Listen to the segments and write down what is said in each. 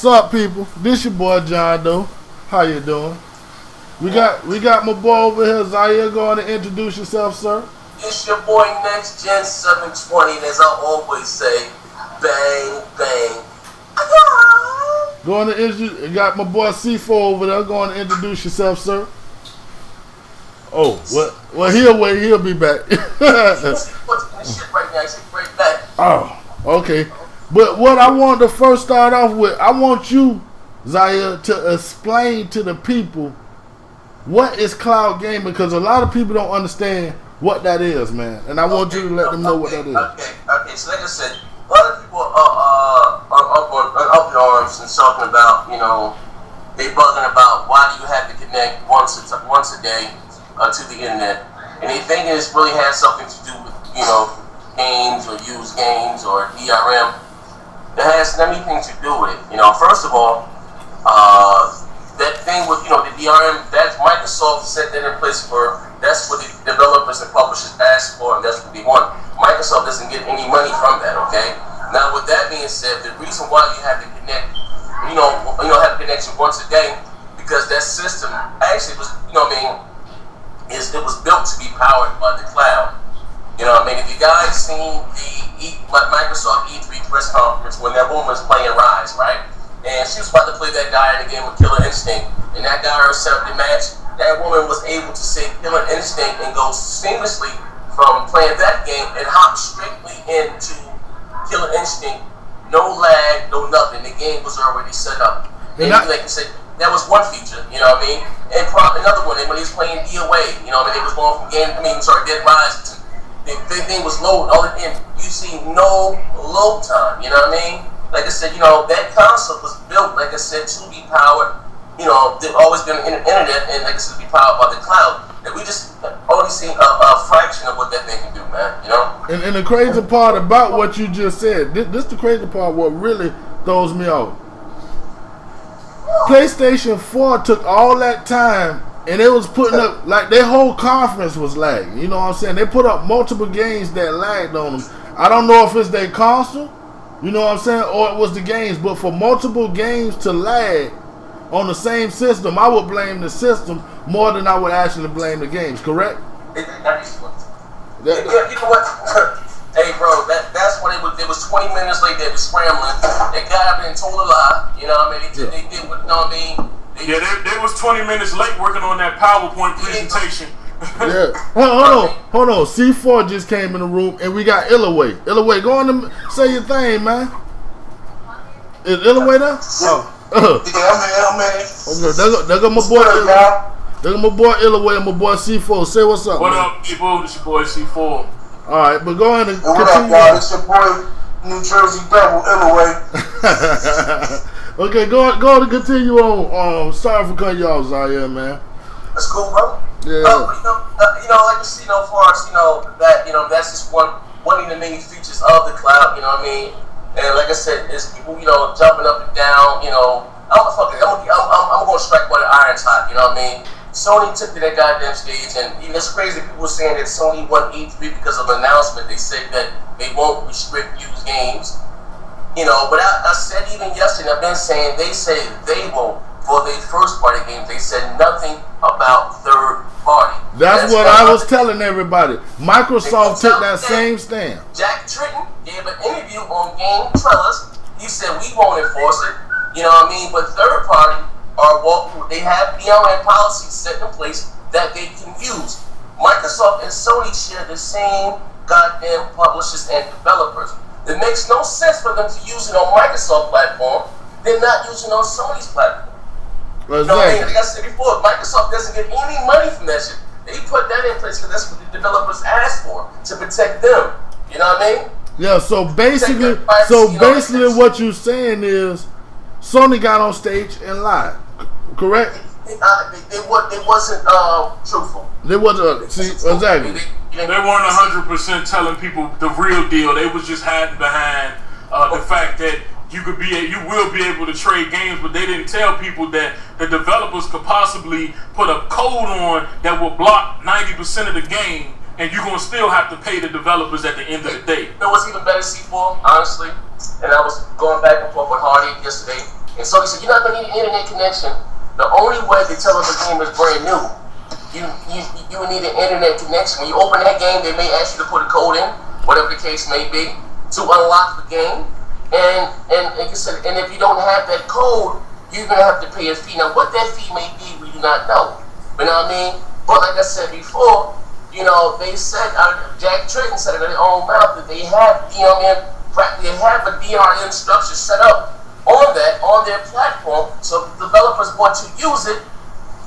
What's up, people? This your boy John Doe. How you doing? We got my boy over here, Zaire. Go on and introduce yourself, sir. It's your boy nxtgen720, and as I always say, bang bang. Go on and introduce. Got my boy C4 over there. Go on and introduce yourself, sir. Oh, well, he'll wait. He'll be back. Oh, okay. But what I want to first start off with, I want you, Zaire, to explain to the people what is cloud gaming, because a lot of people don't understand what that is, man. And I want you to let them know what that is. Okay. So like I said, a lot of people are up in arms and talking about, they bugging about why do you have to connect once a day to the internet, and they think it really has something to do with games or used games or DRM. It has anything to do with it. First of all, that thing with the DRM, that Microsoft set that in place that's what the developers and publishers ask for, and that's what they want. Microsoft doesn't get any money from that. Okay. Now, with that being said, the reason why you have to connect, have a connection once a day, because that system actually was, it was built to be powered by the cloud. If you guys seen the Microsoft E3 press conference when that woman was playing Rise, right? And she was about to play that guy in the game with Killer Instinct, and that guy herself the match, that woman was able to say Killer Instinct and go seamlessly from playing that game and hop straightly into Killer Instinct, no lag, no nothing. The game was already set up. And like I said, that was one feature, And another one, when he was playing illaway, they was going from Dead Rise. The thing was low, and you see no load time, Like I said, that console was built, like I said, to be powered, they've always been internet, and like I said, to be powered by the cloud. And we just only seen a fraction of what that thing can do, man, And the crazy part about what you just said, this the crazy part, what really throws me off. PlayStation 4 took all that time, and it was putting up, like, their whole conference was lagging. You know what I'm saying? They put up multiple games that lagged on them. I don't know if it's their console, you know what I'm saying, or it was the games. But for multiple games to lag on the same system, I would blame the system more than I would actually blame the games, correct? You know what? Hey, bro, that's when it was 20 minutes late. They were scrambling. That guy been told a lie. They did what, They was 20 minutes late working on that PowerPoint presentation. Yeah. Hold on. C4 just came in the room, and we got illaway. Illaway, go on and say your thing, man. Is illaway there? Yeah, I'm in. Okay, there go my boy. There go my boy illaway and my boy C4. Say what's up. What up, people? It's your boy C4. All right, but go ahead and what up, y'all? It's your boy New Jersey Devil illaway. Okay, go on to continue on. Sorry for cutting you off, Zaire, man. That's cool, bro. Yeah. Like you see, for us, that's just one of the main features of the cloud. And like I said, it's people, jumping up and down. I'm going to strike while the iron's hot. Sony took to that goddamn stage, and it's crazy. People were saying that Sony won E3 because of an announcement. They said that they won't restrict used games. But I said even yesterday, I've been saying, they say they won't for their first party games. They said nothing about third party. That's what I was telling everybody. Microsoft took that same stand. Jack Tritton gave an interview on Game Trellis. He said we won't enforce it. But third party they have DRM policies set in place that they can use. Microsoft and Sony share the same goddamn publishers and developers. It makes no sense for them to use it on Microsoft platform. They're not using it on Sony's platform. Exactly. Like I said before, Microsoft doesn't get any money from that shit. They put that in place because that's what the developers asked for, to protect them. You know what I mean? Yeah. So basically, what you're saying is, Sony got on stage and lied. Correct? It wasn't truthful. They wasn't. Exactly. They weren't 100% telling people the real deal. They was just hiding behind the fact that you will be able to trade games, but they didn't tell people that the developers could possibly put a code on that will block 90% of the game, and you're gonna still have to pay the developers at the end of the day. It was even better, C4, honestly. And I was going back and forth with Hardy yesterday. And Sony said, you're not going to need an internet connection. The only way to tell if a game is brand new, you would need an internet connection. When you open that game, they may ask you to put a code in, whatever the case may be, to unlock the game. And like I said, and if you don't have that code, you're going to have to pay a fee. Now, what that fee may be, we do not know. You know what I mean? But like I said before, you know, they said, Jack Tritton said it in their own mouth, that they have they have a DRM structure set up on their platform, so if developers want to use it,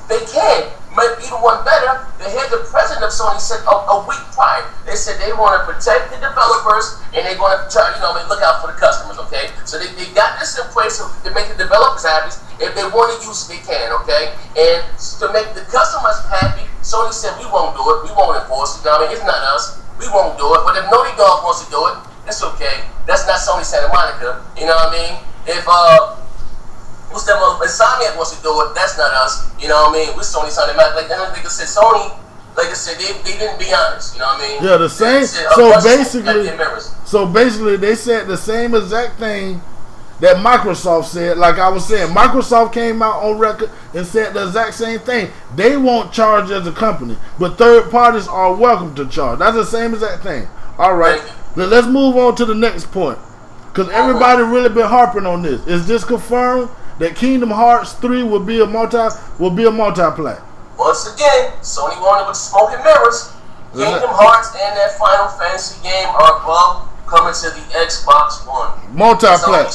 they can. Might be the one better. They had the president of Sony said a week prior. They said they want to protect the developers and they're going to try, look out for the customers, okay? So they got this in place to make the developers happy. If they want to use it, they can, okay? And to make the customers happy, Sony said, we won't do it. We won't enforce it. It's not us. We won't do it. But if Naughty Dog wants to do it, it's okay. That's not Sony Santa Monica. You know what I mean? If Insomniac wants to do it, that's not us. You know what I mean? We're Sony Santa Monica. Like I said, Sony, like I said, they didn't be honest. You know what I mean? Yeah, the same. So basically, they said the same exact thing that Microsoft said. Like I was saying, Microsoft came out on record and said the exact same thing. They won't charge as a company, but third parties are welcome to charge. That's the same exact thing. All right, now let's move on to the next point, because everybody really been harping on this. Is this confirmed that Kingdom Hearts 3 will be a multi-plat? Once again, Sony wanted with smoke and mirrors. Kingdom Hearts and that Final Fantasy game are both coming to the Xbox One. Multi-plat.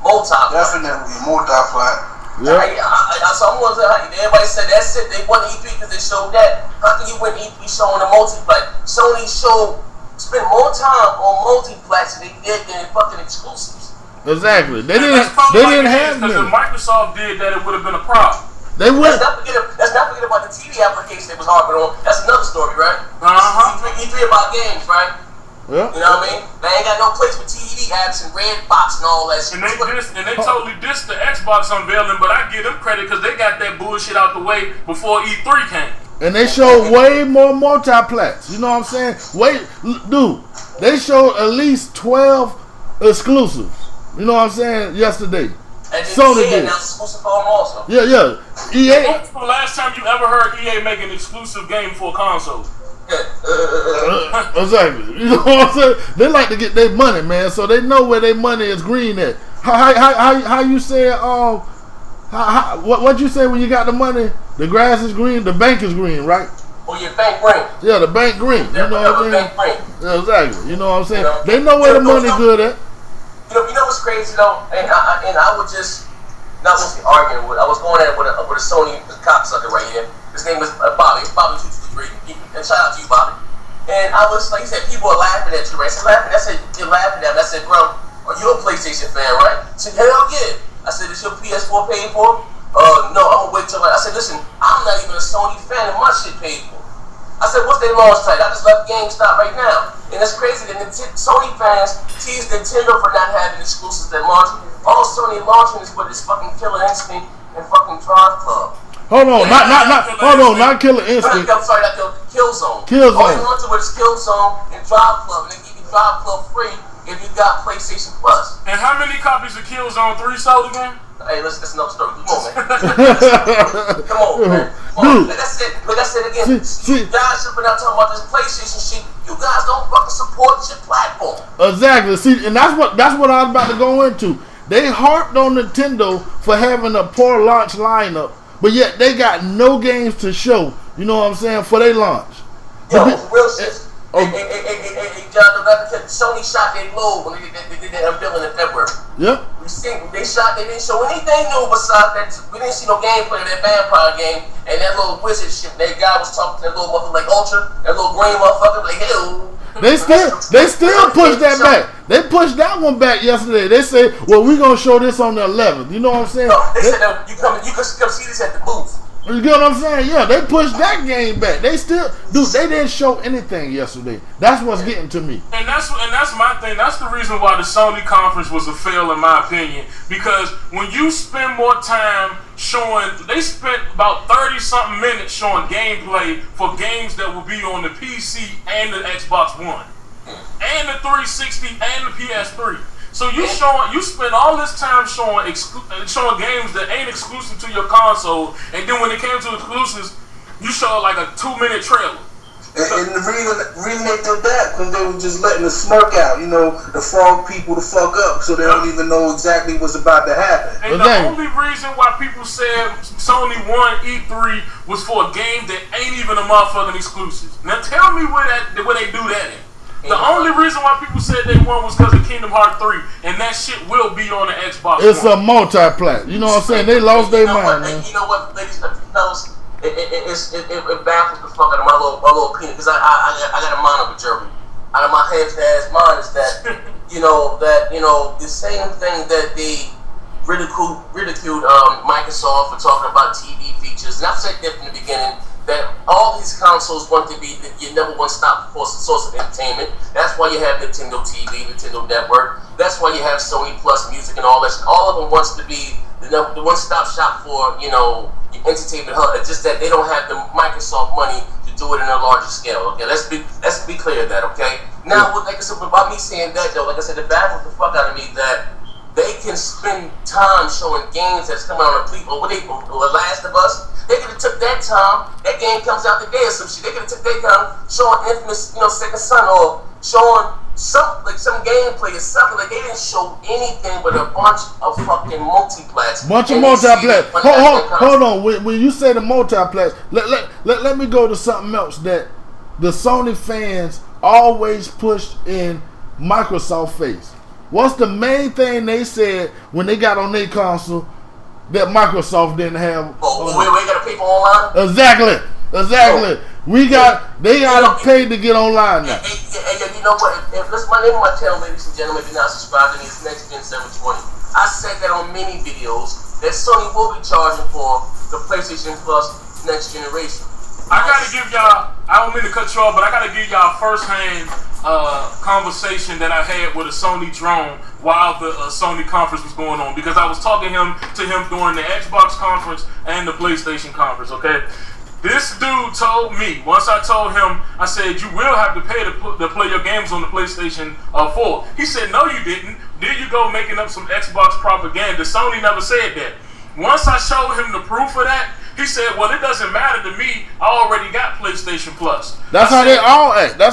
Definitely multi-plat. Yeah. So I'm going to tell you, everybody said that's it. They won EP because they showed that. How can you win EP showing a multi-plat? Sony spent more time on multi-plats than they did than fucking exclusives. Exactly. They didn't have because if Microsoft did that, it would have been a problem. They would. Let's not forget about the TV application they was harping on. That's another story, right? E3 about games, right? Yeah. You know what I mean? They ain't got no place for TV apps and Redbox and all that shit. And they totally dissed the Xbox unveiling, but I give them credit because they got that bullshit out the way before E3 came. And they showed way more multi-plats. You know what I'm saying? Dude, they showed at least 12 exclusives. You know what I'm saying? Yesterday. And Sony did. Exclusive for them also. Yeah. EA. When's the last time you ever heard EA make an exclusive game for a console? Exactly. You know what I'm saying? They like to get their money, man, so they know where their money is green at. How you say what you say when you got the money? The grass is green, the bank is green, right? Well, your bank green. Yeah, the bank green. You know what I'm saying? Bank green. Yeah, exactly. You know what I'm saying? They know where the money good at. You know what's crazy though, and I would just not want to be arguing with. I was going at it with a Sony cocksucker right here. His name was Bobby 223. And shout out to you, Bobby. And I was like, he said, people are laughing at you, right? I said, you're laughing at me. I said, bro, are you a PlayStation fan, right? He said, hell yeah. I said, is your PS4 paid for? No, I'm gonna wait till I said, listen, I'm not even a Sony fan and my shit paid for. I said, what's their launch title? I just left GameStop right now. And it's crazy that Sony fans tease Nintendo for not having exclusives that launch. All Sony launching is with this fucking Killer Instinct and fucking Drive Club. Hold on, not Killer Instinct. I'm sorry, not Killzone. All you launching with is Killzone and Drive Club, and they give you Drive Club free if you got PlayStation Plus. And how many copies of Killzone 3 sold again? Hey, listen, that's another story. Come on, man. Come on, man. Dude. Like I said again, you guys should be out talking about this PlayStation shit. You guys don't fucking support your platform. Exactly. See, and that's what I was about to go into. They harped on Nintendo for having a poor launch lineup, but yet they got no games to show. You know what I'm saying? For their launch. Yo, real shit. Hey, John, Sony shot their load when they did that unveiling in February. Yep. They didn't show anything new besides that. We didn't see no gameplay of that vampire game and that little wizard shit. That guy was talking to that little motherfucker like Ultra, that little green motherfucker like, hell. They still pushed that back. They pushed that one back yesterday. They said, well, we're going to show this on the 11th. You know what I'm saying? No, they said, you can come see this at the booth. You get what I'm saying? Yeah, they pushed that game back. They didn't show anything yesterday. That's what's getting to me. And that's my thing. That's the reason why the Sony conference was a fail, in my opinion. Because when you spend more time showing, they spent about 30-something minutes showing gameplay for games that will be on the PC and the Xbox One, and the 360 and the PS3. So you spend all this time showing games that ain't exclusive to your console, and then when it came to exclusives, you show like a 2-minute trailer. And the reason they did that, because they were just letting the smirk out, to fog people the fuck up, so they don't even know exactly what's about to happen. And the only reason why people said Sony won E3 was for a game that ain't even a motherfucking exclusive. Now tell me where they do that in. The only reason why people said they won was because of Kingdom Hearts 3, and that shit will be on the Xbox It's One. a multi-plat. You know what I'm saying? They lost their mind, man. You know what, ladies and fellas? It baffles the fuck out of my little peanut, because I got a mind of a jury. Out of my half-ass mind is that the same thing that they ridiculed Microsoft for talking about TV features, and I've said that from the beginning, that all these consoles want to be your number one stop source of entertainment. That's why you have Nintendo TV, Nintendo Network. That's why you have Sony Plus Music and all that. All of them wants to be the one-stop shop for your entertainment hub. It's just that they don't have the Microsoft money to do it in a larger scale. Okay, let's be clear of that. Okay. Now, like I said, about me saying that though, like I said, it baffles the fuck out of me that they can spend time showing games that's coming on a Last of Us. They could have took that time. That game comes out today or some shit. They could have took their time showing Infamous, Second Son, or showing some gameplay or something. Like they didn't show anything but a bunch of fucking multiplats. Hold on. When you say the multiplats, let me go to something else that the Sony fans always pushed in Microsoft face. What's the main thing they said when they got on their console that Microsoft didn't have? We got to pay for online? Exactly. They got to pay to get online now. Hey, you know what? Listen, my name on my channel, ladies and gentlemen, if you're not subscribed to me, it's nxtgen720. I said that on many videos that Sony will be charging for the PlayStation Plus next generation. I gotta give y'all, I don't mean to cut you off, but I gotta give y'all first-hand conversation that I had with a Sony drone while the Sony conference was going on, because I was talking to him during the Xbox conference and the PlayStation conference, okay? This dude told me, once I told him, I said, you will have to pay to play your games on the PlayStation 4. He said, no you didn't. There you go making up some Xbox propaganda. Sony never said that. Once I showed him the proof of that, he said, well, it doesn't matter to me. I already got PlayStation Plus. That's how they all act. I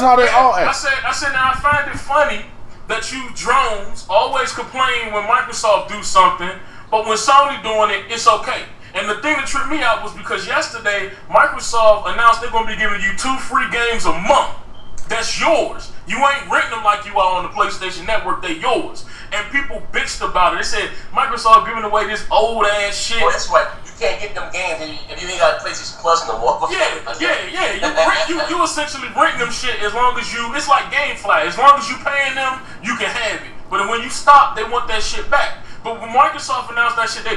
said, now I find it funny that you drones always complain when Microsoft do something, but when Sony doing it, it's okay. And the thing that tripped me out was because yesterday, Microsoft announced they're going to be giving you 2 free games a month. That's yours. You ain't renting them like you are on the PlayStation Network. They're yours. And people bitched about it. They said, Microsoft giving away this old ass shit. Well, that's right. You can't get them games if you ain't got PlayStation Plus no more. Yeah. You essentially renting them shit as long as it's like GameFly. As long as you paying them, you can have it. But when you stop, they want that shit back. But when Microsoft announced that shit, they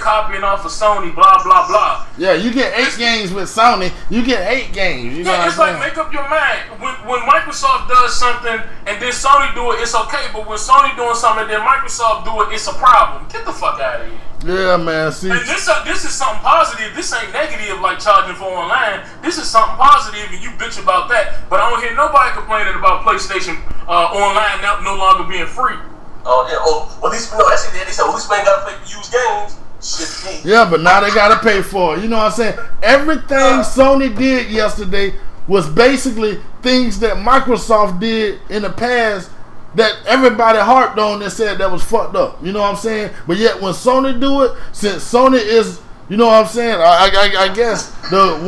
copying off of Sony, blah, blah, blah. Yeah, you get 8 games with Sony. You get 8 games. It's like, make up your mind. When Microsoft does something and then Sony do it, it's okay. But when Sony doing something and then Microsoft do it, it's a problem. Get the fuck out of here. Yeah, man. See, and this is something positive. This ain't negative like charging for online. This is something positive, and you bitch about that. But I don't hear nobody complaining about PlayStation online no longer being free. Oh yeah. Well, at least actually they said at least we ain't gotta play used games. Shit. Yeah, but now they gotta pay for it. You know what I'm saying? Everything Sony did yesterday was basically things that Microsoft did in the past that everybody harped on and said that was fucked up. You know what I'm saying? But yet when Sony do it, since Sony is, you know what I'm saying? I guess the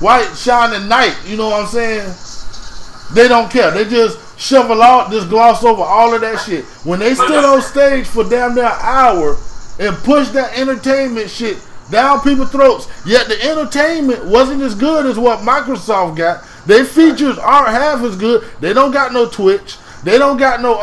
white shining knight. You know what I'm saying? They don't care. They just just gloss over all of that shit. When they stood on stage for damn near an hour and pushed that entertainment shit down people's throats, yet the entertainment wasn't as good as what Microsoft got. Their features aren't half as good. They don't got no Twitch. They don't got no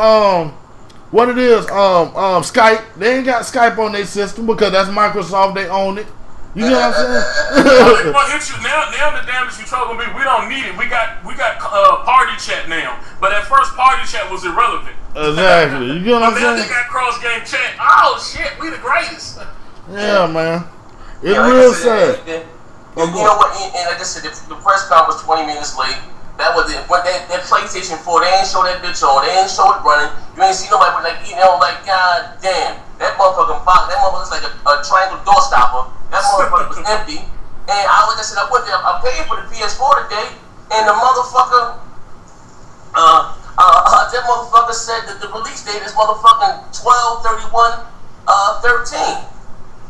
Skype. They ain't got Skype on their system because that's Microsoft. They own it. You know what I'm saying? Now the damage control gonna be we don't need it. We got party chat now, but at first party chat was irrelevant. Exactly. You know what I'm saying? Now they got cross game chat. Oh shit, we the greatest. Yeah, man. It's real sad. You know what? And like I said, the press conference was 20 minutes late. That was it. When that PlayStation 4, they ain't show that bitch on. They ain't show it running. You ain't see nobody with like eating on like, god damn. That motherfucking box, that motherfucker was like a triangle door stopper. That motherfucker was empty. And like I said, I paid for the PS4 today, and the motherfucker, that motherfucker said that the release date is motherfucking 12/31/13.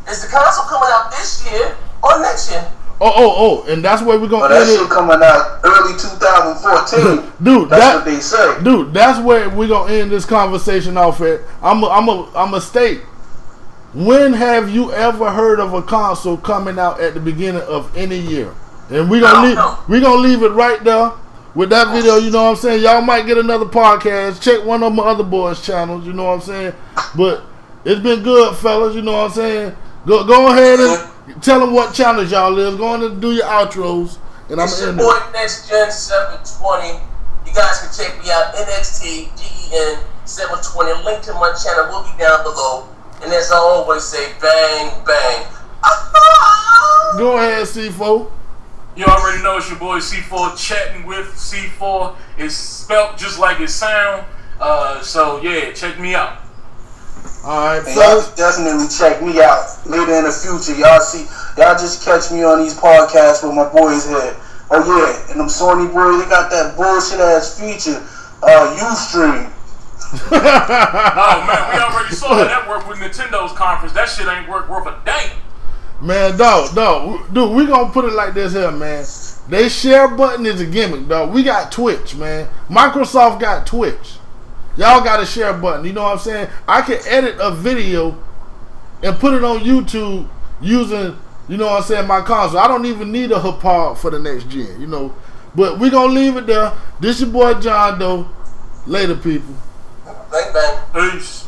Is the console coming out this year or next year? Oh, and that's where we're gonna end it. That shit coming out early 2014. Dude, that's what they say. Dude, that's where we're gonna end this conversation off at. I'm a state. When have you ever heard of a console coming out at the beginning of any year? And we're gonna leave it right there with that video. You know what I'm saying? Y'all might get another podcast. Check one of my other boys' channels. You know what I'm saying? But it's been good, fellas. You know what I'm saying? Go ahead and tell them what channels y'all live. Go on and do your outros. And it's your boy nxtgen720. You guys can check me out, nxtgen720. Link to my channel will be down below. And as I always say, bang, bang. Go ahead, C4. You already know it's your boy C4 chatting with C4. It's spelt just like it sound. So yeah, check me out. Alright, y'all definitely check me out later in the future. Y'all just catch me on these podcasts with my boys here. Oh yeah, and them Sony boys, they got that bullshit ass feature, Ustream. Oh man, we already saw that work with Nintendo's conference. That shit ain't worth a damn. Man, dude, we gonna put it like this here, man. They share button is a gimmick, dog. We got Twitch, man. Microsoft got Twitch. Y'all got a share button. You know what I'm saying? I can edit a video and put it on YouTube using, you know what I'm saying, my console. I don't even need a HUPAR for the next gen, you know. But we gonna leave it there. This your boy John Doe. Later, people. Bang, bang. Peace.